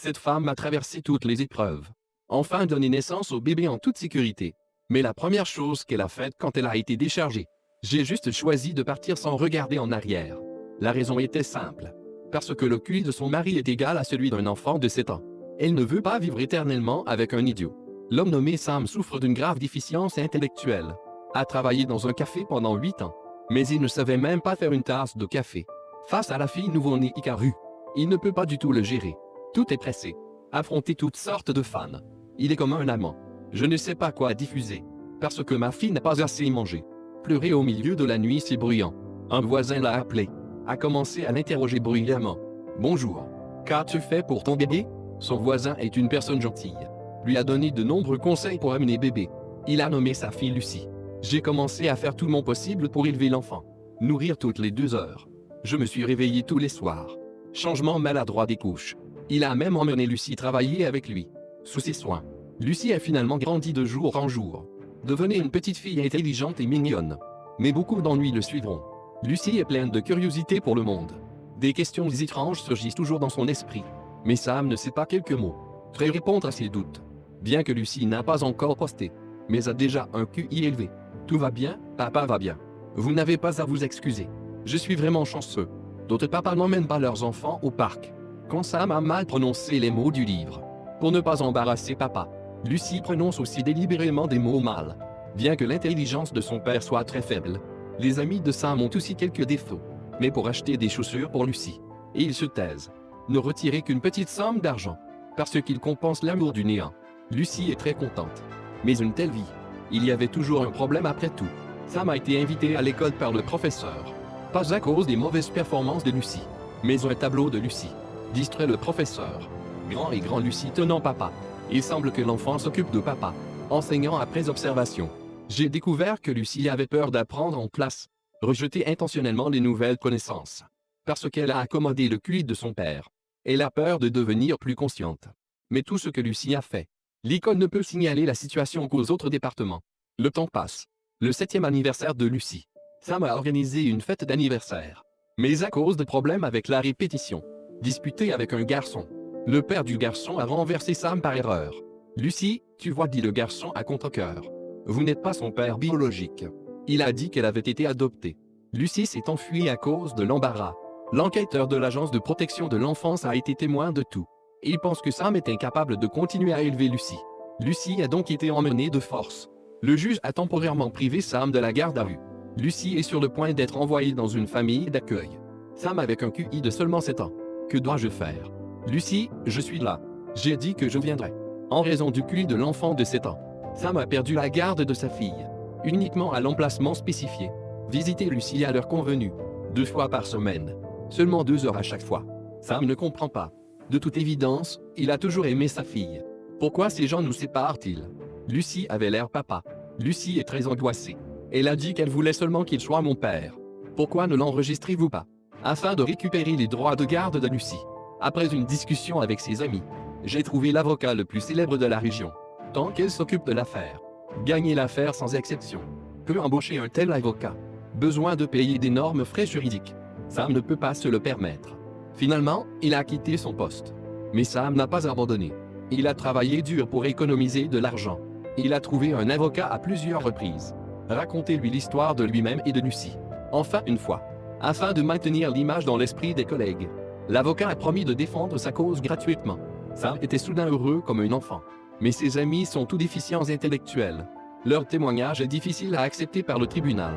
Cette femme a traversé toutes les épreuves. Enfin donné naissance au bébé en toute sécurité. Mais la première chose qu'elle a faite quand elle a été déchargée, j'ai juste choisi de partir sans regarder en arrière. La raison était simple. Parce que le QI de son mari est égal à celui d'un enfant de 7 ans. Elle ne veut pas vivre éternellement avec un idiot. L'homme nommé Sam souffre d'une grave déficience intellectuelle. A travaillé dans un café pendant 8 ans. Mais il ne savait même pas faire une tasse de café. Face à la fille nouveau-née Hikaru, il ne peut pas du tout le gérer. Tout est pressé. Affronter toutes sortes de fans. Il est comme un amant. Je ne sais pas quoi diffuser. Parce que ma fille n'a pas assez mangé. Pleurer au milieu de la nuit, c'est bruyant. Un voisin l'a appelé. A commencé à l'interroger bruyamment. Bonjour. Qu'as-tu fait pour ton bébé? Son voisin est une personne gentille. Lui a donné de nombreux conseils pour amener bébé. Il a nommé sa fille Lucie. J'ai commencé à faire tout mon possible pour élever l'enfant. Nourrir toutes les 2 heures. Je me suis réveillé tous les soirs. Changement maladroit des couches. Il a même emmené Lucie travailler avec lui. Sous ses soins. Lucie a finalement grandi de jour en jour. Devenez une petite fille intelligente et mignonne. Mais beaucoup d'ennuis le suivront. Lucie est pleine de curiosité pour le monde. Des questions étranges surgissent toujours dans son esprit. Mais Sam ne sait pas quelques mots. Très répondre à ses doutes. Bien que Lucie n'a pas encore posté. Mais a déjà un QI élevé. Tout va bien, papa va bien. Vous n'avez pas à vous excuser. Je suis vraiment chanceux. D'autres papas n'emmènent pas leurs enfants au parc. Quand Sam a mal prononcé les mots du livre. Pour ne pas embarrasser papa. Lucie prononce aussi délibérément des mots mal. Bien que l'intelligence de son père soit très faible. Les amis de Sam ont aussi quelques défauts. Mais pour acheter des chaussures pour Lucie. Et ils se taisent. Ne retirez qu'une petite somme d'argent. Parce qu'il compense l'amour du néant. Lucie est très contente. Mais une telle vie. Il y avait toujours un problème après tout. Sam a été invité à l'école par le professeur. Pas à cause des mauvaises performances de Lucie. Mais un tableau de Lucie. Distrait le professeur. Grand et grand Lucie tenant papa. Il semble que l'enfant s'occupe de papa. Enseignant après observation. J'ai découvert que Lucie avait peur d'apprendre en classe. Rejeter intentionnellement les nouvelles connaissances. Parce qu'elle a accommodé le QI de son père. Elle a peur de devenir plus consciente. Mais tout ce que Lucie a fait. L'école ne peut signaler la situation qu'aux autres départements. Le temps passe. Le 7e anniversaire de Lucie. Sam a organisé une fête d'anniversaire. Mais à cause de problèmes avec la répétition. Disputé avec un garçon. Le père du garçon a renversé Sam par erreur. Lucie, tu vois, dit le garçon à contre-cœur. Vous n'êtes pas son père biologique. Il a dit qu'elle avait été adoptée. Lucie s'est enfuie à cause de l'embarras. L'enquêteur de l'agence de protection de l'enfance a été témoin de tout. Il pense que Sam est incapable de continuer à élever Lucie. Lucie a donc été emmenée de force. Le juge a temporairement privé Sam de la garde à vue. Lucie est sur le point d'être envoyée dans une famille d'accueil. Sam avec un QI de seulement 7 ans. Que dois-je faire? Lucie, je suis là. J'ai dit que je viendrais. En raison du QI de l'enfant de 7 ans. Sam a perdu la garde de sa fille. Uniquement à l'emplacement spécifié. Visitez Lucie à l'heure convenue. 2 fois par semaine. Seulement 2 heures à chaque fois. Sam ne comprend pas. De toute évidence, il a toujours aimé sa fille. Pourquoi ces gens nous séparent-ils? Lucie avait l'air papa. Lucie est très angoissée. Elle a dit qu'elle voulait seulement qu'il soit mon père. Pourquoi ne l'enregistrez-vous pas? Afin de récupérer les droits de garde de Lucie. Après une discussion avec ses amis, j'ai trouvé l'avocat le plus célèbre de la région. Tant qu'elle s'occupe de l'affaire. Gagner l'affaire sans exception. Peut embaucher un tel avocat. Besoin de payer d'énormes frais juridiques. Sam ne peut pas se le permettre. Finalement, il a quitté son poste. Mais Sam n'a pas abandonné. Il a travaillé dur pour économiser de l'argent. Il a trouvé un avocat à plusieurs reprises. Racontez-lui l'histoire de lui-même et de Lucie. Enfin une fois. Afin de maintenir l'image dans l'esprit des collègues. L'avocat a promis de défendre sa cause gratuitement. Sam était soudain heureux comme un enfant. Mais ses amis sont tous déficients intellectuels. Leur témoignage est difficile à accepter par le tribunal.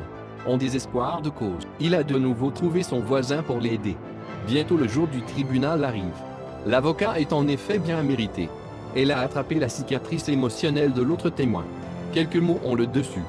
En désespoir de cause, il a de nouveau trouvé son voisin pour l'aider. Bientôt le jour du tribunal arrive. L'avocat est en effet bien mérité. Elle a attrapé la cicatrice émotionnelle de l'autre témoin. Quelques mots ont le dessus.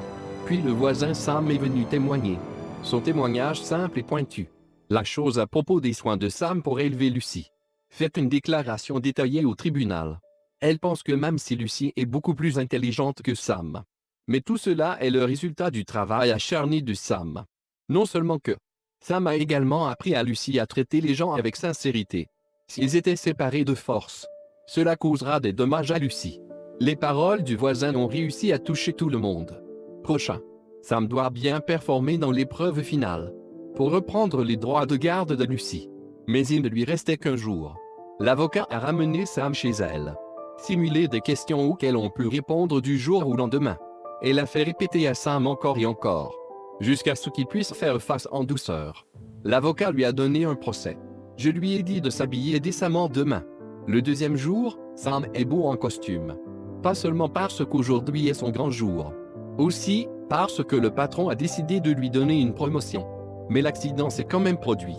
Puis le voisin Sam est venu témoigner. Son témoignage simple et pointu. La chose à propos des soins de Sam pour élever Lucie. Faites une déclaration détaillée au tribunal. Elle pense que même si Lucie est beaucoup plus intelligente que Sam. Mais tout cela est le résultat du travail acharné de Sam. Non seulement que Sam a également appris à Lucie à traiter les gens avec sincérité. S'ils étaient séparés de force, cela causera des dommages à Lucie. Les paroles du voisin ont réussi à toucher tout le monde. Prochain. Sam doit bien performer dans l'épreuve finale. Pour reprendre les droits de garde de Lucie. Mais il ne lui restait qu'un jour. L'avocat a ramené Sam chez elle. Simulé des questions auxquelles on peut répondre du jour au lendemain. Elle a fait répéter à Sam encore et encore, jusqu'à ce qu'il puisse faire face en douceur. L'avocat lui a donné un procès. Je lui ai dit de s'habiller décemment demain. Le deuxième jour, Sam est beau en costume. Pas seulement parce qu'aujourd'hui est son grand jour. Aussi, parce que le patron a décidé de lui donner une promotion. Mais l'accident s'est quand même produit.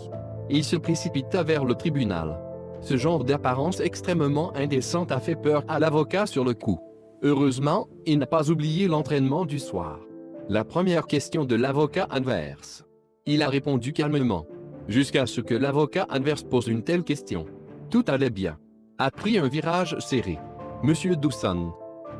Il se précipita vers le tribunal. Ce genre d'apparence extrêmement indécente a fait peur à l'avocat sur le coup. Heureusement, il n'a pas oublié l'entraînement du soir. La première question de l'avocat adverse. Il a répondu calmement, jusqu'à ce que l'avocat adverse pose une telle question. Tout allait bien. A pris un virage serré. Monsieur Dawson,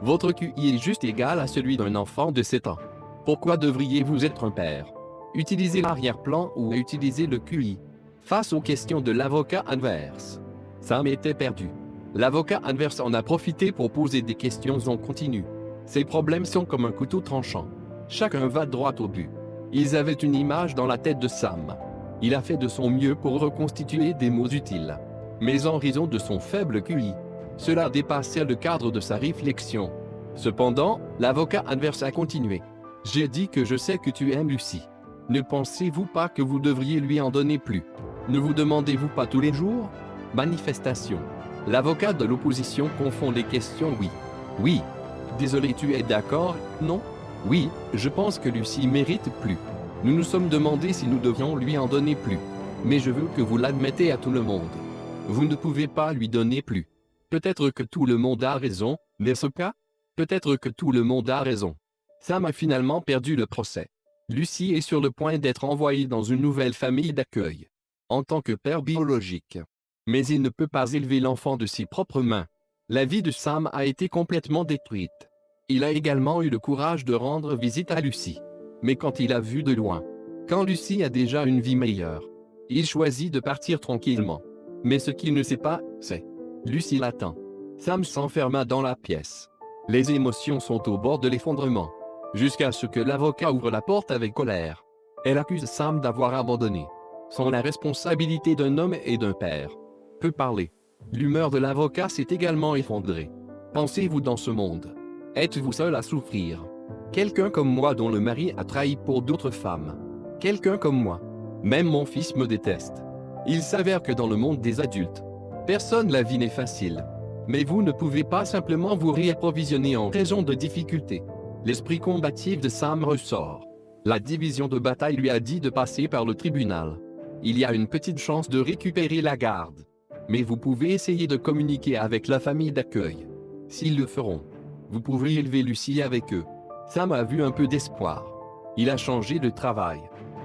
votre QI est juste égal à celui d'un enfant de 7 ans. Pourquoi devriez-vous être un père? Utiliser l'arrière-plan ou utiliser le QI? Face aux questions de l'avocat adverse, Sam était perdu. L'avocat adverse en a profité pour poser des questions en continu. Ces problèmes sont comme un couteau tranchant. Chacun va droit au but. Ils avaient une image dans la tête de Sam. Il a fait de son mieux pour reconstituer des mots utiles. Mais en raison de son faible QI, cela dépassait le cadre de sa réflexion. Cependant, l'avocat adverse a continué. J'ai dit que je sais que tu aimes Lucy. Ne pensez-vous pas que vous devriez lui en donner plus? Ne vous demandez-vous pas tous les jours? Manifestation. L'avocat de l'opposition confond les questions. Oui. Oui. Désolé, tu es d'accord? Non? Oui, je pense que Lucy mérite plus. Nous nous sommes demandé si nous devions lui en donner plus. Mais je veux que vous l'admettez à tout le monde. Vous ne pouvez pas lui donner plus. Peut-être que tout le monde a raison, n'est-ce pas? Peut-être que tout le monde a raison. Sam a finalement perdu le procès. Lucy est sur le point d'être envoyée dans une nouvelle famille d'accueil. En tant que père biologique. Mais il ne peut pas élever l'enfant de ses propres mains. La vie de Sam a été complètement détruite. Il a également eu le courage de rendre visite à Lucy. Mais quand il a vu de loin, quand Lucy a déjà une vie meilleure, il choisit de partir tranquillement. Mais ce qu'il ne sait pas, c'est Lucy l'attend. Sam s'enferma dans la pièce. Les émotions sont au bord de l'effondrement. Jusqu'à ce que l'avocat ouvre la porte avec colère. Elle accuse Sam d'avoir abandonné sans la responsabilité d'un homme et d'un père. Peut parler. L'humeur de l'avocat s'est également effondrée. Pensez-vous dans ce monde? Êtes-vous seul à souffrir? Quelqu'un comme moi dont le mari a trahi pour d'autres femmes. Quelqu'un comme moi. Même mon fils me déteste. Il s'avère que dans le monde des adultes, personne la vie n'est facile. Mais vous ne pouvez pas simplement vous réapprovisionner en raison de difficultés. L'esprit combatif de Sam ressort. La division de bataille lui a dit de passer par le tribunal. Il y a une petite chance de récupérer la garde. Mais vous pouvez essayer de communiquer avec la famille d'accueil. S'ils le feront, vous pourrez élever Lucy avec eux. Sam a vu un peu d'espoir. Il a changé de travail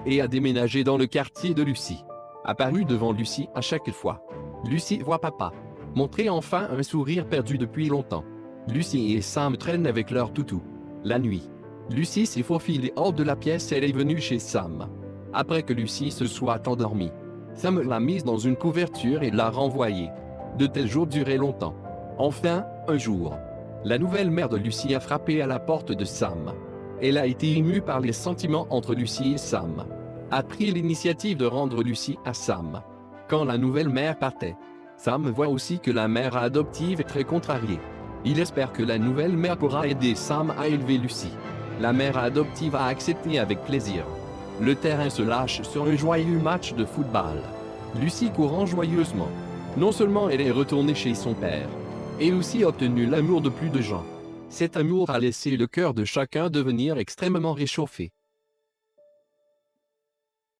et a déménagé dans le quartier de Lucy. Apparu devant Lucy à chaque fois. Lucy voit papa. Montrer enfin un sourire perdu depuis longtemps. Lucy et Sam traînent avec leur toutou. La nuit, Lucy s'est faufilée hors de la pièce et elle est venue chez Sam. Après que Lucy se soit endormie, Sam l'a mise dans une couverture et l'a renvoyée. De tels jours duraient longtemps. Enfin, un jour, la nouvelle mère de Lucy a frappé à la porte de Sam. Elle a été émue par les sentiments entre Lucy et Sam. A pris l'initiative de rendre Lucy à Sam. Quand la nouvelle mère partait, Sam voit aussi que la mère adoptive est très contrariée. Il espère que la nouvelle mère pourra aider Sam à élever Lucy. La mère adoptive a accepté avec plaisir. Le terrain se lâche sur un joyeux match de football. Lucy courant joyeusement. Non seulement elle est retournée chez son père, et aussi obtenu l'amour de plus de gens. Cet amour a laissé le cœur de chacun devenir extrêmement réchauffé.